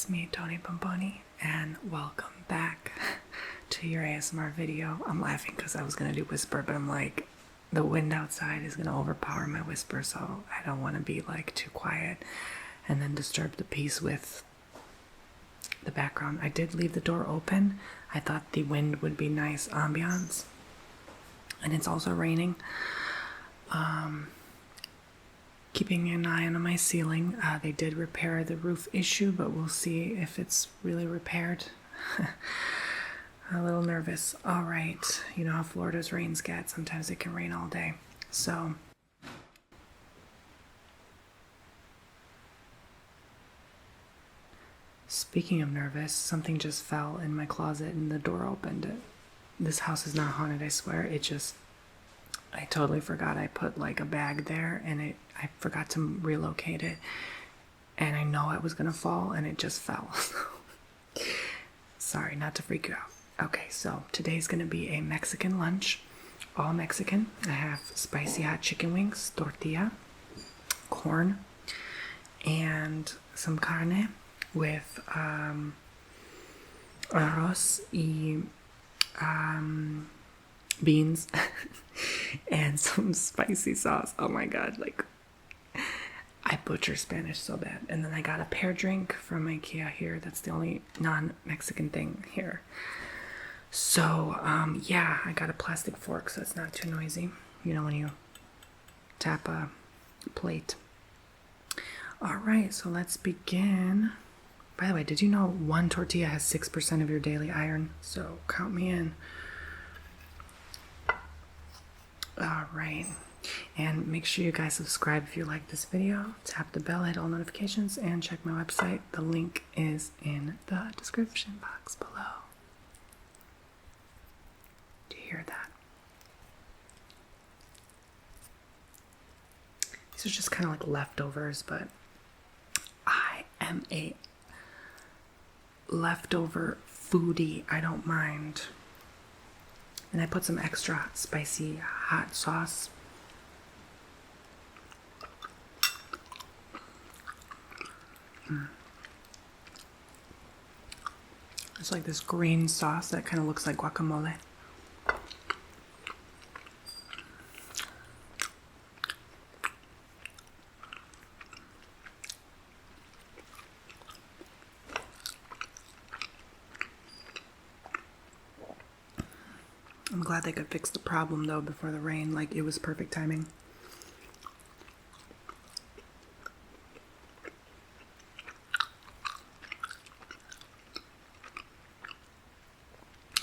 it's me, Tony Bomboni, and welcome back to your ASMR video. I'm laughing because I was going to do whisper, but I'm like, the wind outside is going to overpower my whisper, so I don't want to be like too quiet and then disturb the peace with the background. I did leave the door open. I thought the wind would be nice ambiance, and it's also raining. Keeping an eye on my ceiling. They did repair the roof issue, but we'll see if it's really repaired. A little nervous. All right, you know how Florida's rains get. Sometimes it can rain all day. So speaking of nervous, something just fell in my closet and the door opened. This house is not haunted, I swear. I totally forgot I put like a bag there, and I forgot to relocate it, and I know it was gonna fall and it just fell. Sorry, not to freak you out. Okay, so today's gonna be a Mexican lunch, all Mexican. I have spicy hot chicken wings, tortilla, corn, and some carne with arroz y beans and some spicy sauce. Oh my god, like I butcher Spanish so bad. And then I got a pear drink from IKEA here. That's the only non-Mexican thing here. So yeah, I got a plastic fork so it's not too noisy, you know, when you tap a plate. All right, so let's begin. By the way, did you know one tortilla has 6% of your daily iron? So count me in. Alright, and make sure you guys subscribe if you like this video, tap the bell, hit all notifications, and check my website. The link is in the description box below. Do you hear that? These are just kind of like leftovers, but I am a leftover foodie. I don't mind. And I put some extra spicy hot sauce. It's like this green sauce that kind of looks like guacamole. I'm glad they could fix the problem though before the rain. Like, it was perfect timing.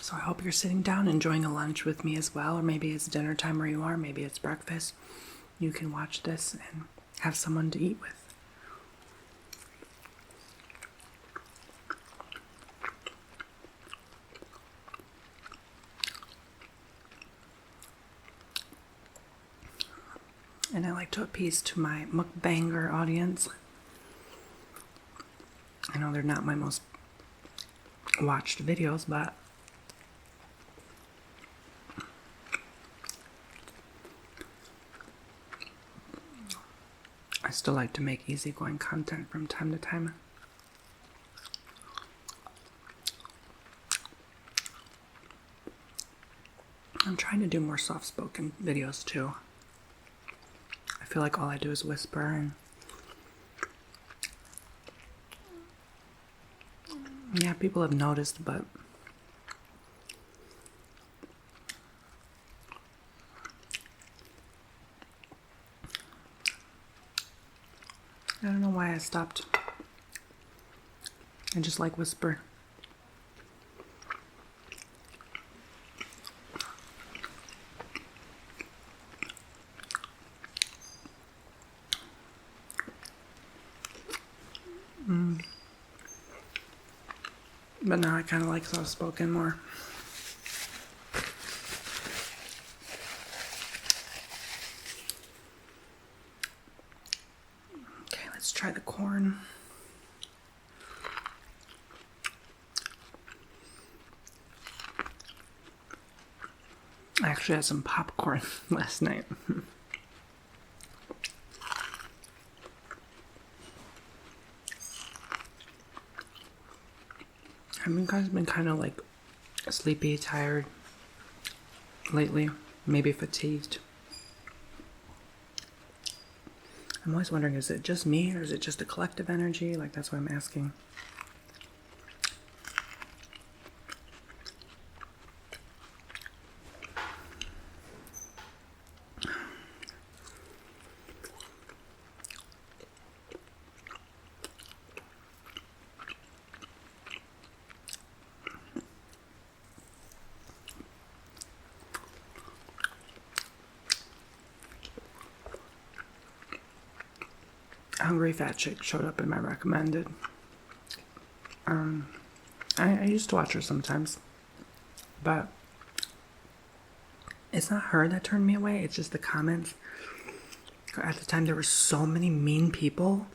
So I hope you're sitting down enjoying a lunch with me as well, or maybe it's dinner time where you are, maybe it's breakfast. You can watch this and have someone to eat with. And I like to appease to my mukbanger audience. I know they're not my most watched videos, but I still like to make easygoing content from time to time. I'm trying to do more soft-spoken videos too. I feel like all I do is whisper, and yeah, people have noticed, but I don't know why I stopped. I just like whisper. But now I kind of like soft-spoken more. Okay, let's try the corn. I actually had some popcorn last night. I've been kind of like sleepy, tired lately, maybe fatigued. I'm always wondering, is it just me or is it just a collective energy? Like, that's what I'm asking. Hungry Fat Chick showed up in my recommended. I used to watch her sometimes, but it's not her that turned me away. It's just the comments. At the time, there were so many mean people.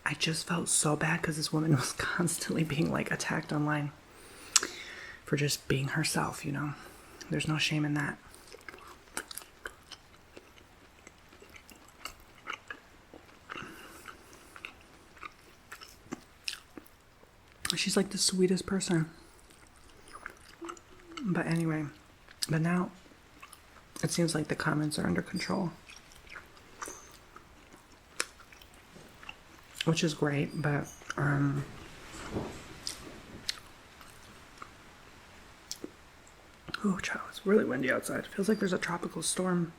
I just felt so bad because this woman was constantly being like attacked online for just being herself, you know. There's no shame in that. She's like the sweetest person. But anyway, but now it seems like the comments are under control, which is great, but oh child, it's really windy outside. It feels like there's a tropical storm.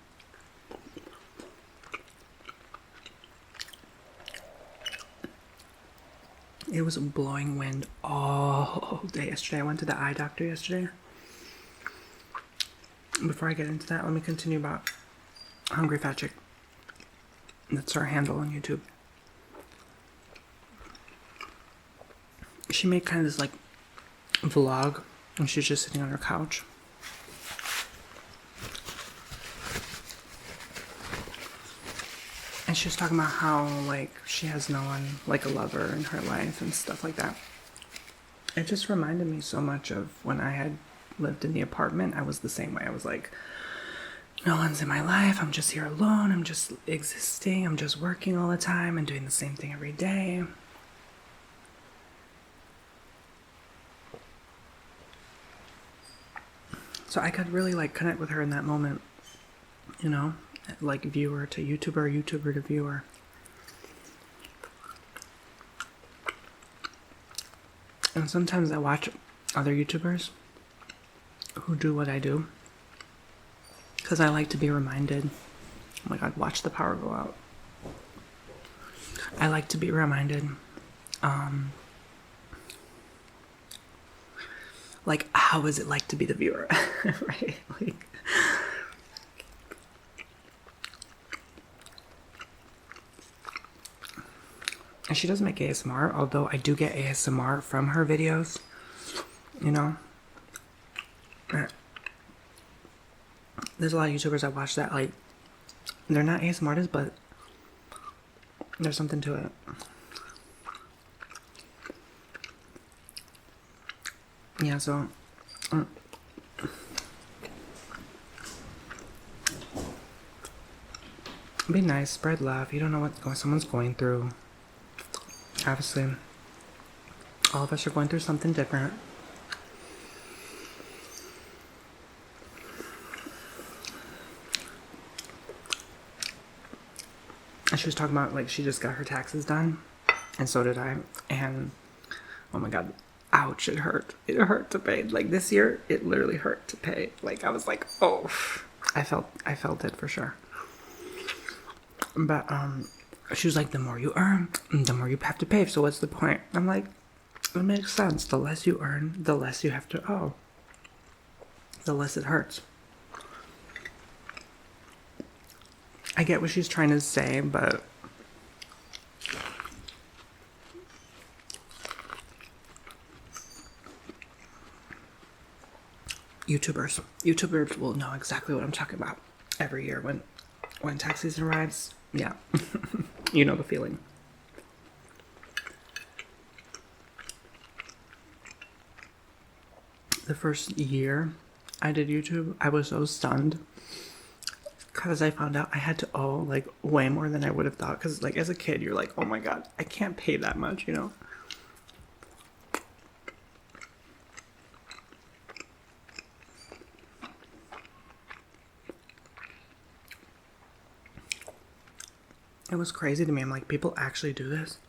It was a blowing wind all day yesterday. I went to the eye doctor yesterday. Before I get into that, let me continue about Hungry Fat Chick. That's her handle on YouTube. She made kind of this like vlog, and she's just sitting on her couch. And she was talking about how like she has no one, like a lover in her life and stuff like that. It just reminded me so much of when I had lived in the apartment. I was the same way. I was like, no one's in my life. I'm just here alone. I'm just existing. I'm just working all the time and doing the same thing every day. So I could really like connect with her in that moment, you know, like viewer to YouTuber, YouTuber to viewer. And sometimes I watch other YouTubers who do what I do because I like to be reminded. Oh my God, watch the power go out. I like to be reminded, like, how is it like to be the viewer, right? Like, and she doesn't make ASMR, although I do get ASMR from her videos, you know. There's a lot of YouTubers I watch that, like, they're not ASMR artists, but there's something to it. Yeah, so be nice, spread love. You don't know what someone's going through. Obviously, all of us are going through something different. And she was talking about, like, she just got her taxes done, and so did I. And oh my God, ouch, it hurt. It hurt to pay. Like, this year, it literally hurt to pay. Like, I was like, oh, I felt it for sure. But she was like, the more you earn, the more you have to pay. So what's the point? I'm like, it makes sense. The less you earn, the less you have to owe. The less it hurts. I get what she's trying to say, but YouTubers will know exactly what I'm talking about every year when tax season arrives. Yeah, you know the feeling. The first year I did YouTube, I was so stunned because I found out I had to owe like way more than I would have thought. Because like as a kid, you're like, oh my God, I can't pay that much, you know. It was crazy to me. I'm like, people actually do this?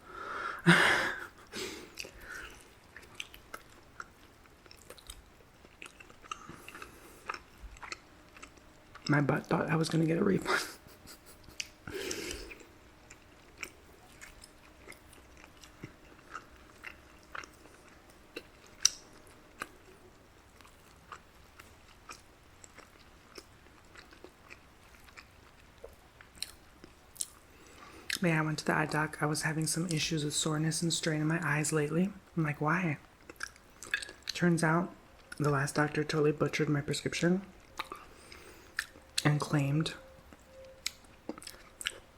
My butt thought I was going to get a refund. But yeah, I went to the eye doc. I was having some issues with soreness and strain in my eyes lately. I'm like, why? Turns out the last doctor totally butchered my prescription and claimed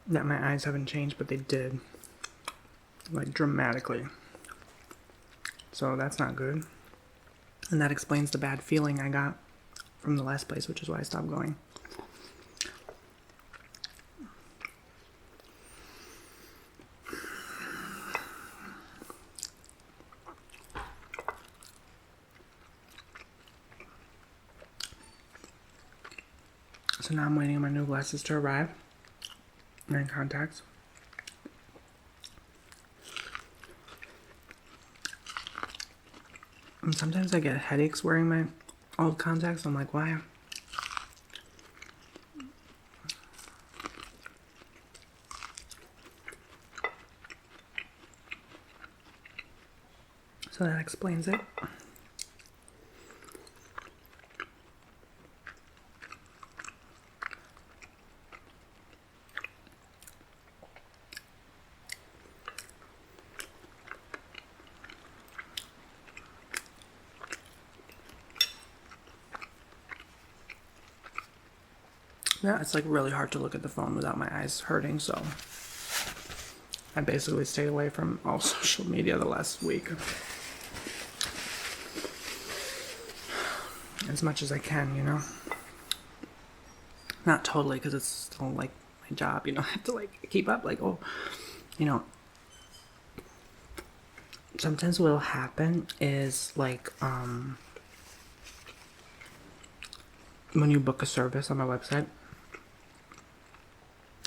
that my eyes haven't changed, but they did. Like, dramatically. So that's not good. And that explains the bad feeling I got from the last place, which is why I stopped going. So now I'm waiting on my new glasses to arrive. My contacts. And sometimes I get headaches wearing my old contacts. I'm like, why? So that explains it. Yeah, it's like really hard to look at the phone without my eyes hurting, so I basically stayed away from all social media the last week. As much as I can, you know? Not totally, because it's still like my job, you know? I have to like keep up, like, oh, you know. Sometimes what'll happen is like, when you book a service on my website,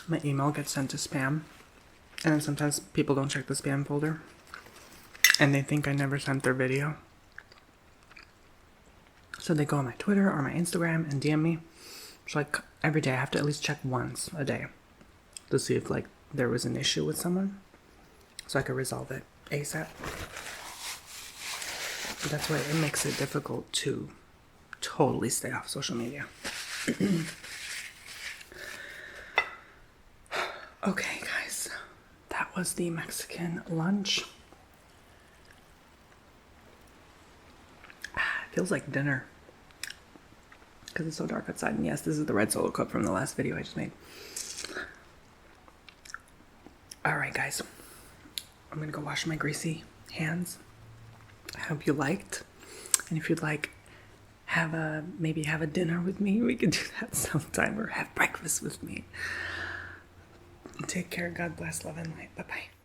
my email gets sent to spam, and then sometimes people don't check the spam folder, and they think I never sent their video. So they go on my Twitter or my Instagram and DM me. So like every day I have to at least check once a day to see if like there was an issue with someone, so I could resolve it ASAP. But that's why it makes it difficult to totally stay off social media. Okay, guys, that was the Mexican lunch. It feels like dinner because it's so dark outside. And yes, this is the red Solo cup from the last video I just made. All right, guys, I'm gonna go wash my greasy hands. I hope you liked, and if you'd like, maybe have a dinner with me, we could do that sometime, or have breakfast with me. Take care. God bless. Love and light. Bye-bye.